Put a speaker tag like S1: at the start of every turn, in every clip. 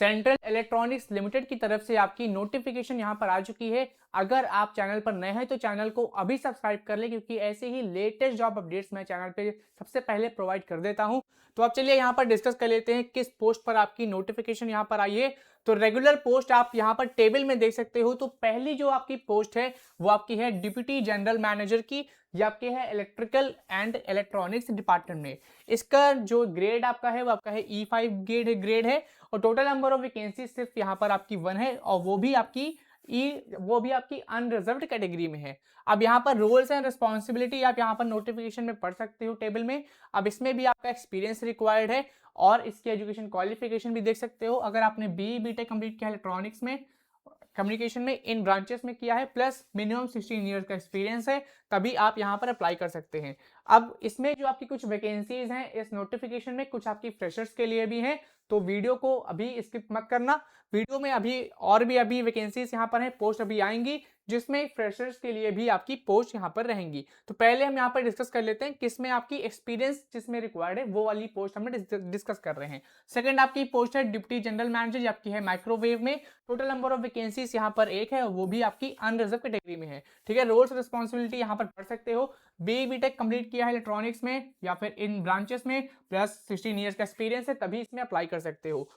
S1: Central electronics limited की तरफ से आपकी नोटिफिकेशन यहाँ पर आ चुकी है। अगर आप चैनल पर नए हैं तो चैनल को अभी सब्सक्राइब कर लें, क्योंकि ऐसे ही लेटेस्ट जॉब अपडेट्स मैं चैनल पे सबसे पहले प्रोवाइड कर देता हूँ। तो अब चलिए यहाँ पर डिस्कस कर लेते हैं किस पोस्ट पर आपकी नोटिफिकेशन यहाँ पर आई है। तो रेगुलर पोस्ट आप यहाँ पर टेबल में देख सकते हो। तो पहली जो आपकी पोस्ट है वो आपकी है डिप्टी जनरल मैनेजर की, ये आपकी है इलेक्ट्रिकल एंड इलेक्ट्रॉनिक्स डिपार्टमेंट में। इसका जो ग्रेड आपका है वो आपका है E5 ग्रेड है। और टोटल नंबर ऑफ वैकेंसी सिर्फ यहाँ पर आपकी 1 है, और वो भी आपकी अनरिजर्व्ड कैटेगरी में है। अब यहाँ पर रोल्स एंड रिस्पॉन्सिबिलिटी आप यहाँ पर नोटिफिकेशन में पढ़ सकते हो टेबल में। अब इसमें भी आपका एक्सपीरियंस रिक्वायर्ड है और इसकी एजुकेशन क्वालिफिकेशन भी देख सकते हो। अगर आपने BE-BTech कंप्लीट किया है इलेक्ट्रॉनिक्स में, कम्युनिकेशन में, इन ब्रांचेस में किया है, प्लस मिनिमम 16 ईयर्स का एक्सपीरियंस है, तभी आप यहाँ पर अप्लाई कर सकते हैं। अब इसमें जो आपकी कुछ वैकेंसीज हैं इस नोटिफिकेशन में, कुछ आपकी फ्रेशर्स के लिए भी हैं, तो वीडियो को अभी स्किप मत करना। वीडियो में अभी वैकेंसीज यहाँ पर हैं, पोस्ट अभी आएंगी जिसमें फ्रेशर्स के लिए भी आपकी पोस्ट यहाँ पर रहेंगी। तो पहले हम यहाँ पर डिस्कस कर लेते हैं किसमें आपकी एक्सपीरियंस जिसमें रिक्वायर्ड है वो वाली पोस्ट हम डिस्कस कर रहे हैं। सेकंड आपकी पोस्ट है डिप्टी जनरल मैनेजर, आपकी है माइक्रोवेव में। टोटल नंबर ऑफ वैकेंसीज यहाँ पर 1 है और वो भी आपकी अनरिजर्व कैटेगरी में है। ठीक है, रोल्स रिस्पॉन्सिबिलिटी यहाँ पर पढ़ सकते हो। BE-BTech कंप्लीट किया है इलेक्ट्रॉनिक्स में या फिर इन ब्रांचेस में, प्लस 16 ईयर्स का एक्सपीरियंस है, तभी इसमें अप्लाई कर सकते हो।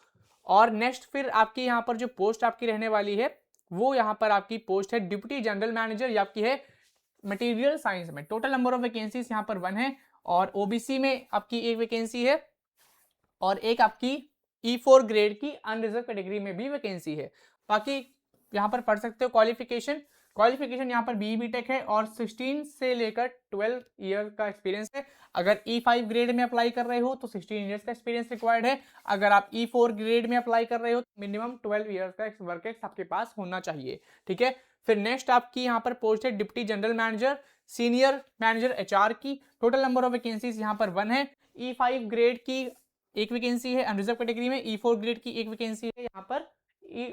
S1: और नेक्स्ट फिर आपकी यहाँ पर जो पोस्ट आपकी रहने वाली है वो यहाँ पर आपकी पोस्ट है डिप्टी जनरल मैनेजर, ये आपकी है मटेरियल साइंस में। टोटल नंबर ऑफ वैकेंसीज यहाँ पर 1 है और OBC में आपकी 1 वैकेंसी है और एक आपकी E4 ग्रेड की अनरिजर्व कैटेगरी में भी वैकेंसी है। बाकी यहाँ पर पढ़ सकते हो क्वालिफिकेशन यहाँ पर BE-BTech है और 16 से लेकर 12 ईयर का एक्सपीरियंस है। अगर E5 ग्रेड में अप्लाई कर रहे हो तो 16 ईयर्स का एक्सपीरियंस रिक्वायर्ड है। अगर आप E4 ग्रेड में अप्लाई कर रहे हो तो मिनिमम 12 ईयर्स का वर्क एक्स आपके पास होना चाहिए। ठीक है, फिर नेक्स्ट आपकी यहाँ पर पोस्ट है deputy general manager senior manager HR की। टोटल नंबर ऑफ वैकेंसीज यहाँ पर 1 है। E5 ग्रेड की 1 वैकेंसी है अनरिजर्व कैटेगरी में, E4 ग्रेड की 1 वैकेंसी है यहाँ पर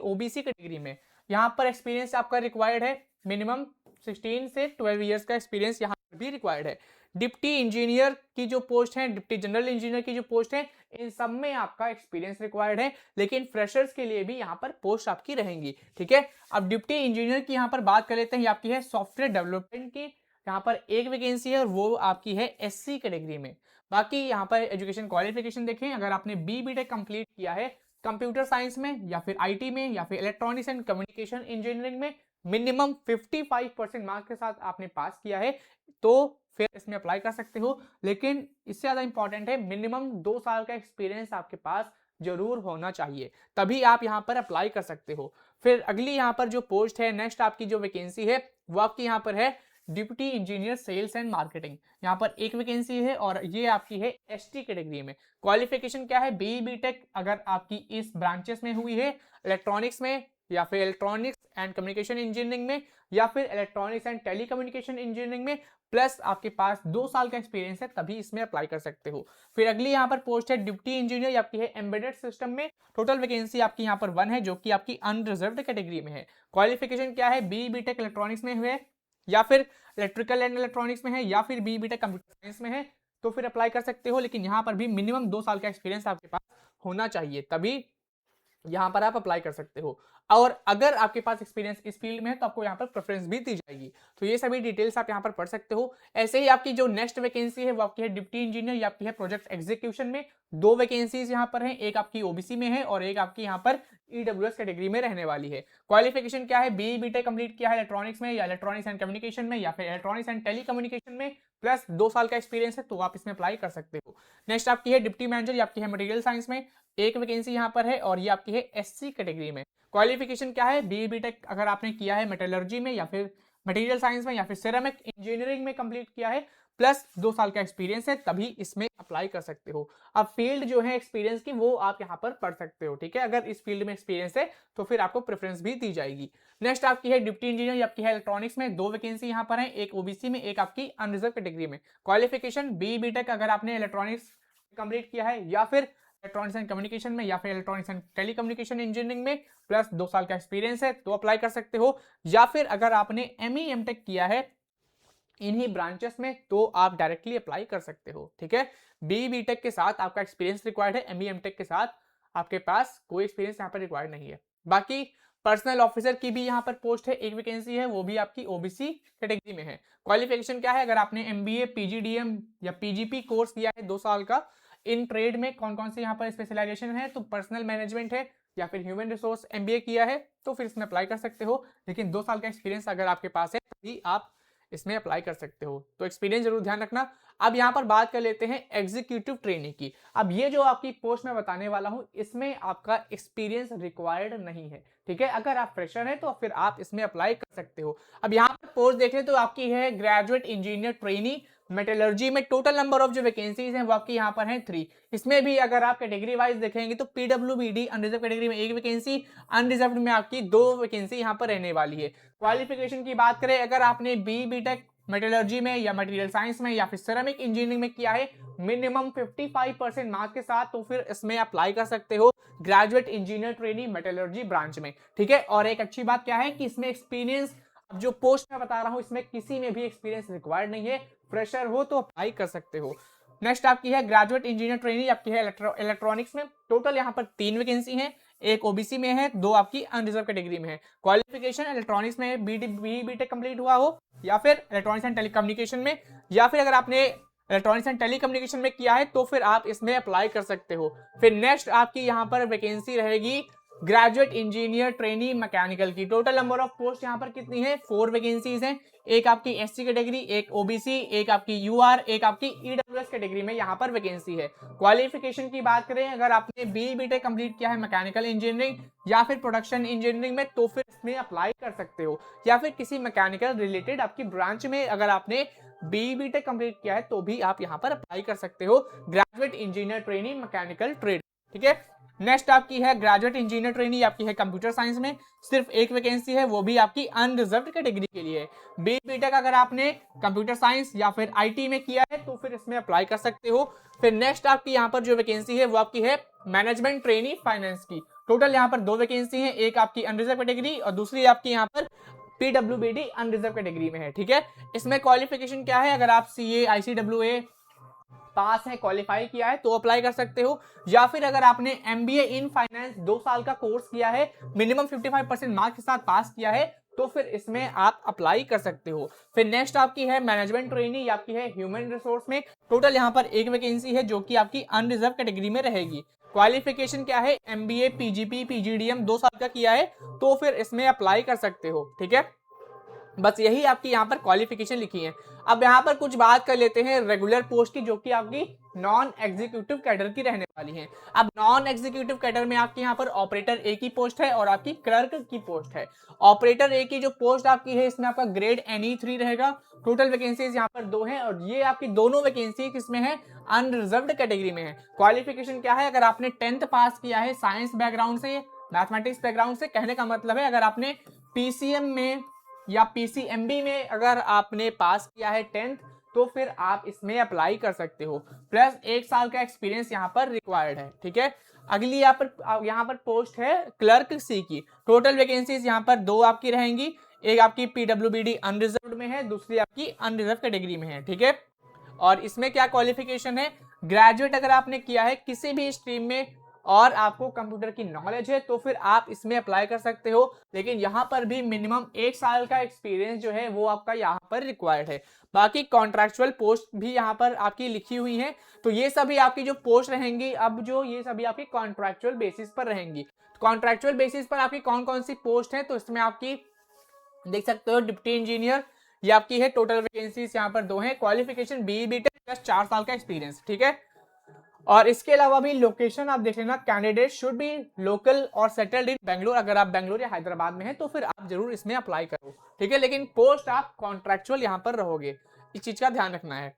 S1: OBC कैटेगरी में। यहाँ पर एक्सपीरियंस आपका रिक्वायर्ड है, मिनिमम 16 से 12 ईयर्स का एक्सपीरियंस यहाँ पर भी रिक्वायर्ड है। डिप्टी इंजीनियर की जो पोस्ट है, डिप्टी जनरल इंजीनियर की जो पोस्ट है, इन सब में आपका एक्सपीरियंस रिक्वायर्ड है, लेकिन फ्रेशर्स के लिए भी यहाँ पर पोस्ट आपकी रहेंगी। ठीक है, अब डिप्टी इंजीनियर की यहाँ पर बात कर लेते हैं। ये आपकी है सॉफ्टवेयर डेवलपमेंट की, यहाँ पर 1 वैकेंसी है और वो आपकी है SC कैटेगरी में। बाकी यहाँ पर एजुकेशन क्वालिफिकेशन देखें, अगर आपने BE-BTech कंप्लीट किया है कंप्यूटर साइंस में या फिर IT में या फिर इलेक्ट्रॉनिक्स एंड कम्युनिकेशन इंजीनियरिंग में, मिनिमम 55% मार्क्स के साथ आपने पास किया है तो फिर इसमें अप्लाई कर सकते हो। लेकिन इससे ज़्यादा इंपॉर्टेंट है मिनिमम 2 साल का एक्सपीरियंस आपके पास जरूर होना चाहिए, तभी आप यहाँ पर अप्लाई कर सकते हो। फिर अगली यहाँ पर जो पोस्ट है, नेक्स्ट आपकी जो वैकेंसी है वो आपकी यहाँ पर है deputy engineer sales and marketing. यहाँ पर 1 वैकेंसी है और ये आपकी है ST कैटेगरी में। क्वालिफिकेशन क्या है, BE-BTech अगर आपकी इस ब्रांचेस में हुई है, इलेक्ट्रॉनिक्स में या फिर इलेक्ट्रॉनिक्स एंड कम्युनिकेशन इंजीनियरिंग में या फिर इलेक्ट्रॉनिक्स एंड टेलीकम्युनिकेशन इंजीनियरिंग में, प्लस आपके पास 2 साल का एक्सपीरियंस है, तभी इसमें अप्लाई कर सकते हो। फिर अगली यहाँ पर पोस्ट है डिप्टी इंजीनियर, आपकी है एम्बेडेड सिस्टम में। टोटल वैकेंसी आपकी यहाँ पर 1 है जो कि आपकी अनरिजर्व्ड कैटेगरी में है। क्वालिफिकेशन क्या है, BE-BTech इलेक्ट्रॉनिक्स में हुए या फिर इलेक्ट्रिकल एंड इलेक्ट्रॉनिक्स में है या फिर BE-BTech कंप्यूटर साइंस में है तो फिर अप्लाई कर सकते हो। लेकिन यहाँ पर भी मिनिमम 2 साल का एक्सपीरियंस आपके पास होना चाहिए, तभी यहाँ पर आप अप्लाई कर सकते हो। और अगर आपके पास एक्सपीरियंस इस फील्ड में है तो आपको यहाँ पर प्रेफरेंस भी दी जाएगी। तो ये सभी डिटेल्स आप यहाँ पर पढ़ सकते हो। ऐसे ही आपकी जो नेक्स्ट वैकेंसी है वो आपकी है डिप्टी इंजीनियर, ये आपकी है प्रोजेक्ट एग्जीक्यूशन में। 2 वैकेंसीज यहाँ पर हैं, एक आपकी OBC में है और एक आपकी यहाँ पर EWS कैटेगरी में रहने वाली है। क्वालिफिकेशन क्या है, BE-BTech कंप्लीट किया है इलेक्ट्रॉनिक्स में या इलेक्ट्रॉनिक्स एंड कम्युनिकेशन में या फिर इलेक्ट्रॉनिक्स एंड टेलीकम्युनिकेशन में, प्लस 2 साल का एक्सपीरियंस है तो आप इसमें अप्लाई कर सकते हो। नेक्स्ट आपकी है डिप्टी मैनेजर, ये आपकी है मटेरियल साइंस में। 1 वैकेंसी यहाँ पर है और ये आपकी है SC कैटेगरी में। क्वालिफिकेशन क्या है, BE-BTech अगर आपने किया है मेटलर्जी में या फिर मटेरियल साइंस में या फिर सिरेमिक इंजीनियरिंग में कंप्लीट किया है, प्लस 2 साल का एक्सपीरियंस है, तभी इसमें अप्लाई कर सकते हो। अब फील्ड जो है एक्सपीरियंस की वो आप यहाँ पर पढ़ सकते हो। ठीक है, अगर इस फील्ड में एक्सपीरियंस है तो फिर आपको प्रेफरेंस भी दी जाएगी। नेक्स्ट आपकी है डिप्टी इंजीनियर, आपकी है इलेक्ट्रॉनिक्स में। 2 वैकेंसी यहाँ पर है, एक OBC में एक आपकी अनरिजर्व कैटेगरी में। क्वालिफिकेशन BE-BTech अगर आपने इलेक्ट्रॉनिक्स कंप्लीट किया है या फिर इलेक्ट्रॉनिक्स एंड कम्युनिकेशन में या फिर इलेक्ट्रॉनिक्स एंड टेलीकम्युनिकेशन इंजीनियरिंग में, प्लस 2 साल का एक्सपीरियंस है तो अप्लाई कर सकते हो। या फिर अगर आपने ME-MTech किया है इन्हीं ब्रांचेस में तो आप डायरेक्टली अप्लाई कर सकते हो। ठीक है, BE-BTech के साथ आपका एक्सपीरियंस रिक्वायर्ड है, ME-MTech के साथ आपके पास कोई एक्सपीरियंस यहाँ पर रिक्वायर्ड नहीं है। बाकी पर्सनल ऑफिसर की भी यहाँ पर पोस्ट है, एक वैकेंसी है, वो भी आपकी ओबीसी कैटेगरी में है। क्वालिफिकेशन क्या है, अगर आपने एमबीए, पीजीडीएम या पीजीपी कोर्स किया है 2 साल का, इन ट्रेड में कौन कौन से यहाँ पर स्पेशलाइजेशन है, तो पर्सनल मैनेजमेंट है या फिर ह्यूमन रिसोर्स एमबीए किया है तो फिर इसमें अप्लाई कर सकते हो। लेकिन 2 साल का एक्सपीरियंस अगर आपके पास है तभी आप इसमें अप्लाई कर सकते हो, तो एक्सपीरियंस जरूर ध्यान रखना। अब यहाँ पर बात कर लेते हैं एग्जीक्यूटिव ट्रेनिंग की। अब ये जो आपकी पोस्ट मैं बताने वाला हूँ इसमें आपका एक्सपीरियंस रिक्वायर्ड नहीं है, ठीक है। अगर आप फ्रेशर हैं तो फिर आप इसमें अप्लाई कर सकते हो। अब यहाँ पर पोस्ट देखें तो आपकी है ग्रेजुएट इंजीनियर ट्रेनी मेटलर्जी में। टोटल नंबर ऑफ जो वैकेंसीज हैं वो आपकी यहाँ पर हैं 3। इसमें भी अगर आप कैटेगरी वाइज देखेंगे तो पीडब्ल्यूबीडी अनरिजर्व कैटेगरी में 1 वैकेंसी, अनरिजर्व में आपकी 2 वैकेंसी यहाँ पर रहने वाली है। क्वालिफिकेशन की बात करें, अगर आपने बीटेक मेटलर्जी में या मटेरियल साइंस में या फिर सिरेमिक इंजीनियरिंग में किया है मिनिमम 55% मार्क्स के साथ, तो फिर इसमें अप्लाई कर सकते हो graduate engineer trainee metallurgy branch में, ठीक है। और एक अच्छी बात क्या है कि इसमें एक्सपीरियंस, अब जो पोस्ट मैं बता रहा हूं इसमें किसी में भी एक्सपीरियंस रिक्वायर्ड नहीं है, फ्रेशर हो तो अप्लाई कर सकते हो। नेक्स्ट आपकी है ग्रेजुएट इंजीनियर ट्रेनी, आपकी है इलेक्ट्रॉनिक्स में। टोटल यहाँ पर 3 वैकेंसी है, एक ओबीसी में है, 2 आपकी अनरिजर्व कैटेगरी में है। क्वालिफिकेशन इलेक्ट्रॉनिक्स में बीटेक कंप्लीट हुआ हो या फिर इलेक्ट्रॉनिक्स एंड टेलीकम्युनिकेशन में, या फिर अगर आपने इलेक्ट्रॉनिक्स एंड टेलीकम्युनिकेशन में किया है तो फिर आप इसमें अप्लाई कर सकते हो। फिर नेक्स्ट आपकी यहाँ पर वैकेंसी रहेगी ग्रेजुएट इंजीनियर ट्रेनी मैकेनिकल की। टोटल नंबर ऑफ पोस्ट यहाँ पर कितनी है, 4 वैकेंसीज हैं। एक आपकी एससी कैटेगरी, एक ओबीसी, एक आपकी यूआर, एक आपकी ईडब्ल्यूएस कैटेगरी में यहाँ पर वैकेंसी है। क्वालिफिकेशन की बात करें, अगर आपने बीटेक कंप्लीट किया है मैकेनिकल इंजीनियरिंग या फिर प्रोडक्शन इंजीनियरिंग में तो फिर इसमें अप्लाई कर सकते हो, या फिर किसी मैकेनिकल रिलेटेड आपकी ब्रांच में अगर आपने बीटेक कंप्लीट किया है तो भी आप यहाँ पर अप्लाई कर सकते हो graduate engineer trainee mechanical trade, ठीक है। नेक्स्ट आपकी है ग्रेजुएट इंजीनियर ट्रेनी, आपकी है कंप्यूटर साइंस में, सिर्फ एक वैकेंसी है, वो भी आपकी अनरिजर्व्ड कैटेगरी के लिए है। बीटेक अगर आपने कंप्यूटर साइंस या फिर आईटी में किया है तो फिर इसमें अप्लाई कर सकते हो। फिर नेक्स्ट आपकी यहाँ पर जो वैकेंसी है वो आपकी है मैनेजमेंट ट्रेनी फाइनेंस की। टोटल यहाँ पर 2 वैकेंसी है, एक आपकी अनरिजर्व कैटेगरी और दूसरी आपकी यहाँ पर पीडब्ल्यूबीडी अनरिजर्व कैटेगरी में है, ठीक है। इसमें क्वालिफिकेशन क्या है, अगर आप सीए आईसीडब्ल्यूए पास है, क्वालिफाई किया है तो अप्लाई कर सकते हो, या फिर अगर आपने एमबीए इन फाइनेंस 2 साल का कोर्स किया है मिनिमम 55% मार्क्स के साथ पास किया है तो फिर इसमें आप अप्लाई कर सकते हो। फिर नेक्स्ट आपकी है मैनेजमेंट ट्रेनी, आपकी है ह्यूमन रिसोर्स में। टोटल यहाँ पर 1 वैकेंसी है जो कि आपकी अनरिजर्व कैटेगरी में रहेगी। क्वालिफिकेशन क्या है, एमबीए, पीजीपी, पीजीडीएम 2 साल का किया है तो फिर इसमें अप्लाई कर सकते हो, ठीक है। बस यही आपकी यहाँ पर क्वालिफिकेशन लिखी है। अब यहाँ पर कुछ बात कर लेते हैं रेगुलर पोस्ट की, जो कि आपकी नॉन एग्जीक्यूटिव कैडर की रहने वाली है। अब नॉन एग्जीक्यूटिव कैडर में आपके यहाँ पर ऑपरेटर ए की पोस्ट है और आपकी क्लर्क की पोस्ट है। ऑपरेटर ए की जो पोस्ट आपकी है इसमें आपका ग्रेड NE3 रहेगा। टोटल वैकेंसीज यहाँ पर 2 हैं और ये आपकी दोनों वैकेंसी किसमें है, अनरिजर्व्ड कैटेगरी में है। क्वालिफिकेशन क्या है, अगर आपने 10th पास किया है साइंस बैकग्राउंड से, मैथमेटिक्स बैकग्राउंड से, कहने का मतलब है अगर आपने पीसीएम में या पीसीएमबी में अगर आपने पास किया है 10th तो फिर आप इसमें अप्लाई कर सकते हो। प्लस 1 साल का एक्सपीरियंस यहाँ पर रिक्वायर्ड है, ठीक है। अगली यहाँ पर पोस्ट है क्लर्क सी की। टोटल वैकेंसीज यहाँ पर 2 आपकी रहेंगी, एक आपकी पीडब्ल्यूबीडी अनरिजर्व्ड में है, दूसरी आपकी अनरिजर्व कैटेगरी में है, ठीक है। और इसमें क्या क्वालिफिकेशन है, ग्रेजुएट अगर आपने किया है किसी भी स्ट्रीम में और आपको कंप्यूटर की नॉलेज है तो फिर आप इसमें अप्लाई कर सकते हो। लेकिन यहाँ पर भी मिनिमम 1 साल का एक्सपीरियंस जो है वो आपका यहाँ पर रिक्वायर्ड है। बाकी कॉन्ट्रैक्चुअल पोस्ट भी यहाँ पर आपकी लिखी हुई है, तो ये सभी आपकी जो पोस्ट रहेंगी अब जो ये सभी आपकी कॉन्ट्रैक्चुअल बेसिस पर रहेंगी। कॉन्ट्रैक्चुअल बेसिस पर आपकी कौन कौन सी पोस्ट है, तो इसमें आपकी देख सकते हो डिप्टी इंजीनियर, ये आपकी है। टोटल वैकेंसीज यहाँ पर 2 हैं। क्वालिफिकेशन बीटेक प्लस 4 साल का एक्सपीरियंस, ठीक है। और इसके अलावा भी लोकेशन आप देख लेना, कैंडिडेट शुड बी लोकल और सेटल्ड इन बेंगलोर। अगर आप बेंगलोर या हैदराबाद में हैं तो फिर आप जरूर इसमें अप्लाई करो, ठीक है। लेकिन पोस्ट आप कॉन्ट्रैक्चुअल यहाँ पर रहोगे, इस चीज का ध्यान रखना है।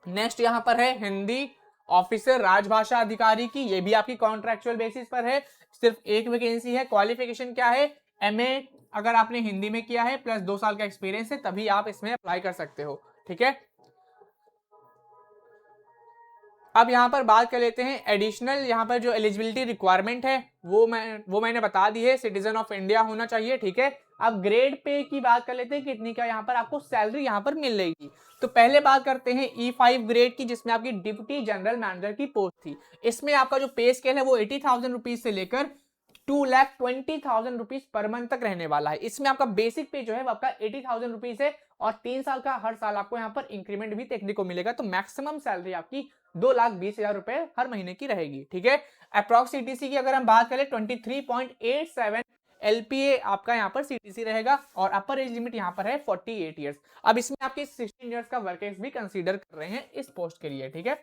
S1: नेक्स्ट यहाँ पर है हिंदी ऑफिसर राजभाषा अधिकारी की, ये भी आपकी कॉन्ट्रैक्चुअल बेसिस पर है, सिर्फ 1 वैकेंसी है। क्वालिफिकेशन क्या है, MA अगर आपने हिंदी में किया है प्लस 2 साल का एक्सपीरियंस है तभी आप इसमें अप्लाई कर सकते हो, ठीक है। अब यहाँ पर बात कर लेते हैं एडिशनल, यहाँ पर जो एलिजिबिलिटी रिक्वायरमेंट है वो मैंने बता दी है, सिटीजन ऑफ इंडिया होना चाहिए, ठीक है। अब ग्रेड पे की बात कर लेते हैं, कितनी का यहाँ पर आपको सैलरी यहाँ पर मिलेगी। तो पहले बात करते हैं E5 ग्रेड की, जिसमें आपकी डिप्टी जनरल मैनेजर की पोस्ट थी। इसमें आपका जो पे स्केल है वो 80,000 रुपीज से लेकर 2,20,000 रुपीज पर मंथ तक रहने वाला है। इसमें आपका बेसिक पे जो है वो आपका 80,000 रुपीज है, और 3 साल का हर साल आपको यहाँ पर इंक्रीमेंट भी देखने को मिलेगा। तो मैक्सिमम सैलरी आपकी 2,20,000 रुपए हर महीने की रहेगी, ठीक है। अप्रॉक्स सीटीसी की अगर हम बात करें 23.87 LPA आपका यहाँ पर सीटीसी रहेगा, और अपर एज लिमिट यहाँ पर है 48 ईयर्स। अब इसमें आपके 16 ईयर्स का वर्क एक्स भी कंसीडर कर रहे हैं इस पोस्ट के लिए, ठीक है।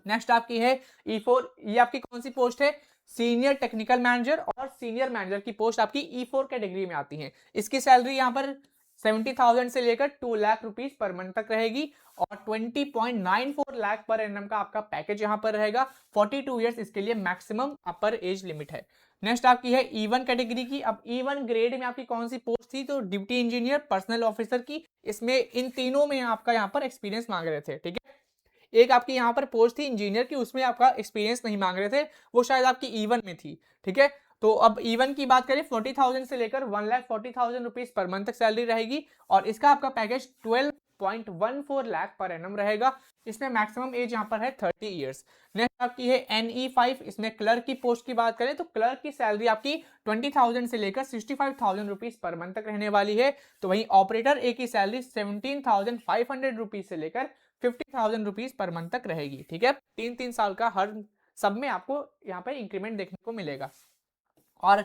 S1: नेक्स्ट आपकी है E4, ये आपकी कौन सी पोस्ट है, सीनियर टेक्निकल मैनेजर और सीनियर मैनेजर की पोस्ट आपकी E4 कैटेगरी में आती है। इसकी सैलरी यहाँ पर 70,000 से लेकर 2 लाख रुपीज पर मंथ तक रहेगी, और 20.94 लाख पर एनम का आपका पैकेज यहाँ पर रहेगा। 42 ईयर्स इसके लिए मैक्सिमम अपर एज लिमिट है। नेक्स्ट आपकी है E1 कैटेगरी की। अब E1 ग्रेड में आपकी कौन सी पोस्ट थी, तो ड्यूटी इंजीनियर, पर्सनल ऑफिसर की। इसमें इन तीनों में आपका यहाँ पर एक्सपीरियंस मांग रहे थे, ठीक है। एक आपकी यहाँ पर पोस्ट थी इंजीनियर की, उसमें आपका एक्सपीरियंस नहीं मांग रहे थे, वो शायद आपकी E1 में थी, ठीक है। तो अब E1 की बात करें 40,000 से लेकर 1,40,000 रुपीज पर मंथ तक सैलरी रहेगी, और इसका आपका पैकेज 12.14 लाख पर एनम रहेगा। इसमें मैक्सिमम एज यहाँ पर है 30 ईयर्स। नेक्स्ट आपकी है NE5, इसमें क्लर्क की पोस्ट की बात करें तो क्लर्क की सैलरी आपकी 20,000 से लेकर 65,000 रुपीज पर मंथ तक रहने वाली है। तो वहीं ऑपरेटर ए की सैलरी 17,500 रुपीज से लेकर 50,000 रुपीज पर मंथ तक रहेगी, ठीक है। 3-3 साल का हर सब में आपको यहाँ पर इंक्रीमेंट देखने को मिलेगा। और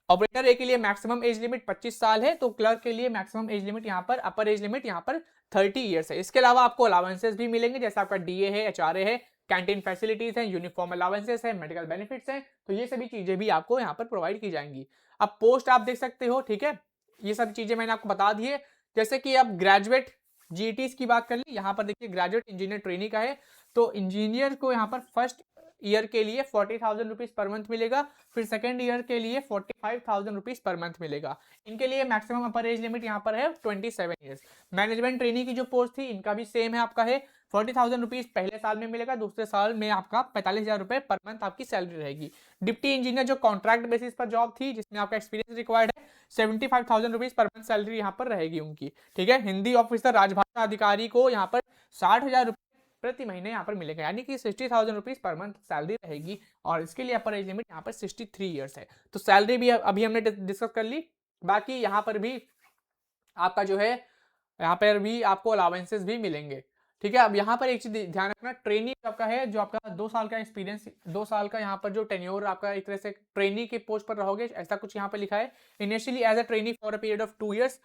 S1: ऑपरेटर ए के लिए मैक्सिमम एज लिमिट 25 साल है, तो क्लर्क के लिए मैक्सिमम एज लिमिट यहाँ पर, अपर एज लिमिट यहाँ पर 30 ईयर्स है। इसके अलावा आपको अलाउंसेस भी मिलेंगे, जैसे आपका DA है, HRA है, कैंटीन फैसिलिटीज है, यूनिफॉर्म अलाउंसेस है, मेडिकल बेनिफिट्स हैं, तो ये सभी चीजें भी आपको यहाँ पर प्रोवाइड की जाएंगी। अब पोस्ट आप देख सकते हो, ठीक है, ये सब चीजें मैंने आपको बता दी है। जैसे कि अब ग्रेजुएट GTs की बात कर ली, यहाँ पर देखिए ग्रेजुएट इंजीनियर ट्रेनी का है, तो इंजीनियर को यहाँ पर फर्स्ट ईयर के लिए 40,000 रुपीज पर मंथ मिलेगा, फिर सेकेंड ईयर के लिए 45,000 रुपीज पर मंथ मिलेगा। इनके लिए मैक्सिमम अपर एज लिमिट यहाँ पर है 27 ईयर्स। मैनेजमेंट ट्रेनी की जो पोस्ट थी, इनका भी सेम है, आपका है 40,000 रुपीज पहले साल में मिलेगा, दूसरे साल में आपका 45,000 रुपए पर मंथ आपकी सैलरी रहेगी। डिप्टी इंजीनियर जो कॉन्ट्रैक्ट बेसिस पर जॉब थी, जिसमें आपका एक्सपीरियंस रिक्वायर्ड है, 75,000 रुपीज पर मंथ सैलरी यहाँ पर रहेगी उनकी, ठीक है। हिंदी ऑफिसर राजभाषा अधिकारी को यहाँ पर 60,000 प्रति महीने यहाँ पर मिलेगा, यानी कि 60,000 रुपीज पर मंथ सैलरी रहेगी, और इसके लिए अपर एज लिमिट यहाँ पर 63 ईयर्स है। तो सैलरी भी अभी हमने डिस्कस कर ली। बाकी यहाँ पर भी आपका जो है, यहाँ पर भी आपको अलाउंसेस भी मिलेंगे, ठीक है। अब यहाँ पर एक चीज ध्यान रखना, ट्रेनी आपका है, जो आपका 2 साल का एक्सपीरियंस, 2 साल का यहाँ पर जो टेन्योर आपका, एक तरह से ट्रेनी के पोस्ट पर रहोगे, ऐसा कुछ यहाँ पर लिखा है, initially as a trainee for a period of 2 years.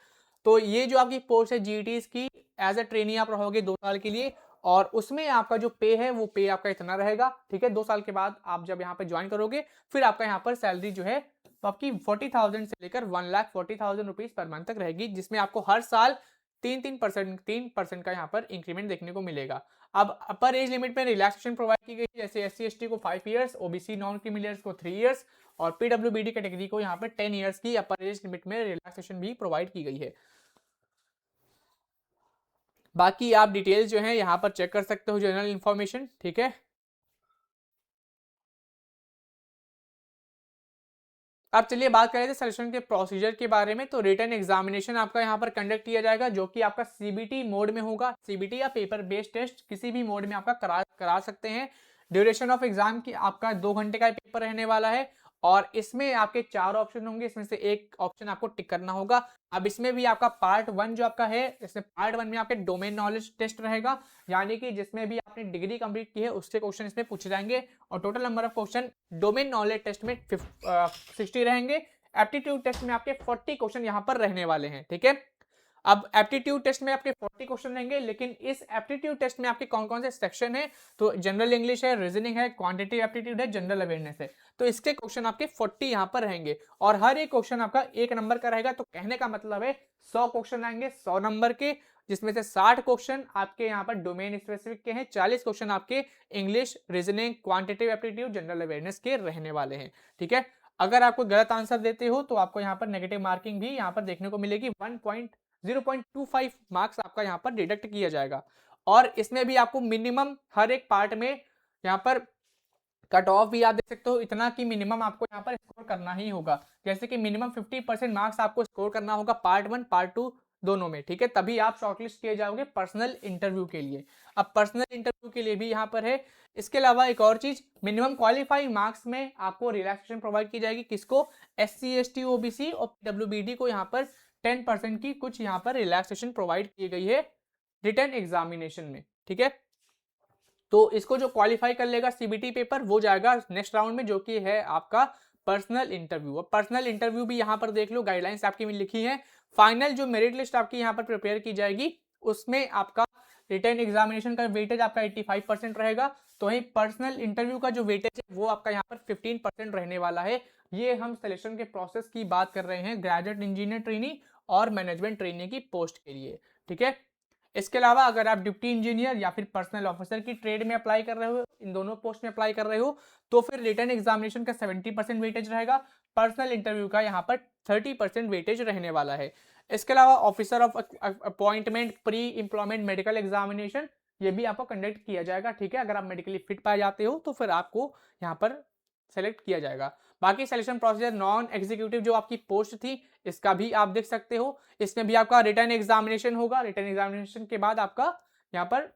S1: तो ये जो आपकी पोस्ट है GTs की, एज अ ट्रेनी आप रहोगे 2 साल के लिए, और उसमें आपका जो पे है वो पे आपका इतना रहेगा, ठीक है। 2 साल के बाद आप जब यहाँ पे ज्वाइन करोगे, फिर आपका यहाँ पर सैलरी जो है तो आपकी 40,000 से लेकर 1,40,000 रुपीज पर मंथ तक रहेगी, जिसमें आपको हर साल 3% का यहाँ पर इंक्रीमेंट देखने को मिलेगा। अब अपर एज लिमिट में रिलैक्सेशन प्रोवाइड की गई है, जैसे SC/ST को 5 ईयर्स, OBC नॉन क्रिमिनल्स को 3 ईयर्स, और PWBD कैटेगरी को यहाँ पर 10 ईयर्स की अपर एज लिमिट में रिलैक्सेशन भी प्रोवाइड की गई है। बाकी आप डिटेल्स जो है यहाँ पर चेक कर सकते हो, जनरल इंफॉर्मेशन, ठीक है। अब चलिए बात करें सिलेक्शन के प्रोसीजर के बारे में। तो रिटन एग्जामिनेशन आपका यहाँ पर कंडक्ट किया जाएगा, जो कि आपका CBT मोड में होगा। CBT या पेपर बेस्ड टेस्ट किसी भी मोड में आपका करा सकते हैं। ड्यूरेशन ऑफ एग्जाम की आपका 2 घंटे का पेपर रहने वाला है, और इसमें आपके 4 ऑप्शन होंगे, इसमें से एक ऑप्शन आपको टिक करना होगा। अब इसमें भी आपका पार्ट 1 जो आपका है, इसमें पार्ट 1 में आपके डोमेन नॉलेज टेस्ट रहेगा, यानी कि जिसमें भी आपने डिग्री कंप्लीट की है उसके क्वेश्चन इसमें पूछे जाएंगे, और total number of question domain knowledge test में 60 रहेंगे। एप्टीट्यूड टेस्ट में आपके 40 क्वेश्चन यहाँ पर रहने वाले हैं, ठीक है। अब एप्टीट्यूड टेस्ट में आपके 40 क्वेश्चन रहेंगे, लेकिन इस एप्टीट्यूड टेस्ट में आपके कौन कौन से सेक्शन है, तो जनरल इंग्लिश है, रीजनिंग है, क्वांटिटेटिव एप्टीट्यूड है, जनरल अवेयरनेस है। तो इसके क्वेश्चन आपके 40 यहाँ पर रहेंगे, और हर एक क्वेश्चन आपका 1 नंबर का रहेगा। तो कहने का मतलब है 100 क्वेश्चन आएंगे 100 नंबर के, जिसमें से 60 क्वेश्चन आपके यहाँ पर डोमेन स्पेसिफिक के हैं, 40 क्वेश्चन आपके English, reasoning, quantitative aptitude, general awareness के रहने वाले हैं, ठीक है। अगर आपको गलत आंसर देते हो तो आपको यहाँ पर नेगेटिव मार्किंग भी यहाँ पर देखने को मिलेगी, 0.25 मार्क्स आपका यहाँ पर डिडक्ट किया जाएगा। और इसमें भी आपको मिनिमम हर एक पार्ट में यहाँ पर कट ऑफ भी आप देख सकते हो इतना कि मिनिमम आपको यहाँ पर स्कोर करना ही होगा। जैसे कि मिनिमम 50% मार्क्स आपको स्कोर करना होगा पार्ट 1 पार्ट 2 दोनों में, ठीक है, तभी आप शॉर्टलिस्ट किए जाओगे पर्सनल इंटरव्यू के लिए। अब पर्सनल इंटरव्यू के लिए भी यहाँ पर है। इसके अलावा एक और चीज, मिनिमम क्वालिफाइंग मार्क्स में आपको रिलैक्सेशन प्रोवाइड की जाएगी। किसको? SC ST OBC और WBD को यहाँ पर 10% की कुछ यहाँ पर रिलैक्सेशन प्रोवाइड की गई है रिटन एग्जामिनेशन में, ठीक है। तो इसको जो क्वालिफाई कर लेगा CBT पेपर, वो जाएगा नेक्स्ट राउंड में, जो कि है आपका पर्सनल इंटरव्यू। अब पर्सनल इंटरव्यू भी यहाँ पर देख लो, गाइडलाइंस आपकी में लिखी है। फाइनल जो मेरिट लिस्ट आपकी यहाँ पर प्रिपेयर की जाएगी, उसमें आपका रिटन एग्जामिनेशन का वेटेज आपका 85% रहेगा। तो वहीं पर्सनल इंटरव्यू का जो वेटेज है वो आपका यहाँ पर 15% रहने वाला है। ये हम सिलेक्शन के प्रोसेस की बात कर रहे हैं ग्रेजुएट इंजीनियर ट्रेनी और मैनेजमेंट ट्रेनी की पोस्ट के लिए, ठीक है। इसके अलावा अगर आप डिप्टी इंजीनियर या फिर पर्सनल ऑफिसर की ट्रेड में अप्लाई कर रहे हो, इन दोनों पोस्ट में अप्लाई कर रहे हो, तो फिर रिटन एग्जामिनेशन का 70% वेटेज रहेगा। पर्सनल इंटरव्यू का यहाँ पर 30% वेटेज रहने वाला है। इसके अलावा officer of appointment pre employment medical examination, ये भी आपको कंडक्ट किया जाएगा, ठीक है। अगर आप मेडिकली फिट पाए जाते हो तो फिर आपको यहाँ पर सेलेक्ट किया जाएगा। बाकी सिलेक्शन प्रोसीजर नॉन एग्जीक्यूटिव जो आपकी पोस्ट थी, इसका भी आप देख सकते हो। इसमें भी आपका रिटन एग्जामिनेशन होगा। रिटन एग्जामिनेशन के बाद आपका यहाँ पर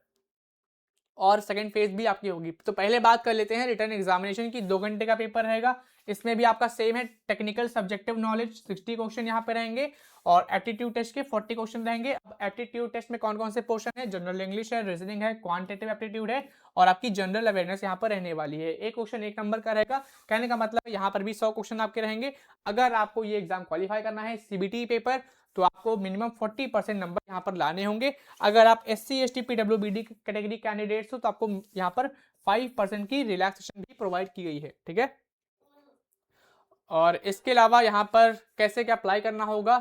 S1: और सेकंड फेज भी आपकी होगी। तो पहले बात कर लेते हैं रिटन एग्जामिनेशन की। 2 घंटे का पेपर रहेगा। इसमें भी आपका सेम है, टेक्निकल सब्जेक्टिव नॉलेज 60 क्वेश्चन यहाँ पे रहेंगे और एप्टीट्यूड टेस्ट के 40 क्वेश्चन रहेंगे। अब एप्टीट्यूड टेस्ट में कौन कौन से पोर्शन है? जनरल इंग्लिश है, रीजनिंग है, क्वांटिटेटिव एप्टीट्यूड है और आपकी जनरल अवेयरनेस यहाँ पर रहने वाली है। एक क्वेश्चन 1 नंबर का रहेगा। कहने का मतलब यहाँ पर भी 100 क्वेश्चन आपके रहेंगे। अगर आपको ये एग्जाम क्वालिफाई करना है CBT पेपर, तो आपको मिनिमम 40% नंबर यहाँ पर लाने होंगे। अगर आप SC ST PWBD category candidates हो तो आपको यहाँ पर 5% की रिलैक्सेशन भी प्रोवाइड की गई है, ठीक है। और इसके अलावा यहाँ पर कैसे क्या अप्लाई करना होगा,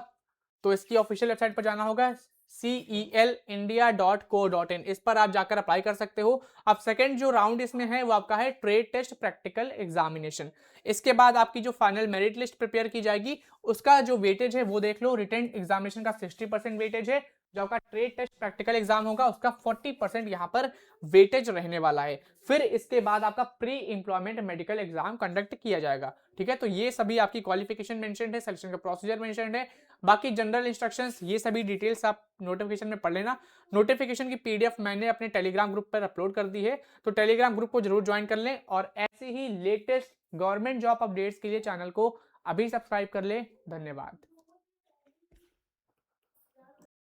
S1: तो इसकी ऑफिशियल वेबसाइट पर जाना होगा celindia.co.in, इस पर आप जाकर अप्लाई कर सकते हो। अब सेकंड जो राउंड इसमें है वो आपका है ट्रेड टेस्ट प्रैक्टिकल एग्जामिनेशन। इसके बाद आपकी जो फाइनल मेरिट लिस्ट प्रिपेयर की जाएगी, उसका जो वेटेज है वो देख लो। रिटन एग्जामिनेशन का 60% वेटेज है। जो आपका ट्रेड टेस्ट प्रैक्टिकल एग्जाम होगा उसका 40% यहाँ पर वेटेज रहने वाला है। फिर इसके बाद आपका pre employment medical exam conduct किया जाएगा, ठीक है। तो ये सभी आपकी क्वालिफिकेशन मेंशन है, सिलेक्शन का प्रोसीजर मेंशन है। बाकी जनरल इंस्ट्रक्शंस, ये सभी डिटेल्स आप नोटिफिकेशन में पढ़ लेना। नोटिफिकेशन की PDF मैंने अपने टेलीग्राम ग्रुप पर अपलोड कर दी है, तो टेलीग्राम ग्रुप को जरूर ज्वाइन कर लें और ऐसे ही लेटेस्ट गवर्नमेंट जॉब अपडेट्स के लिए चैनल को अभी सब्सक्राइब कर ले। धन्यवाद।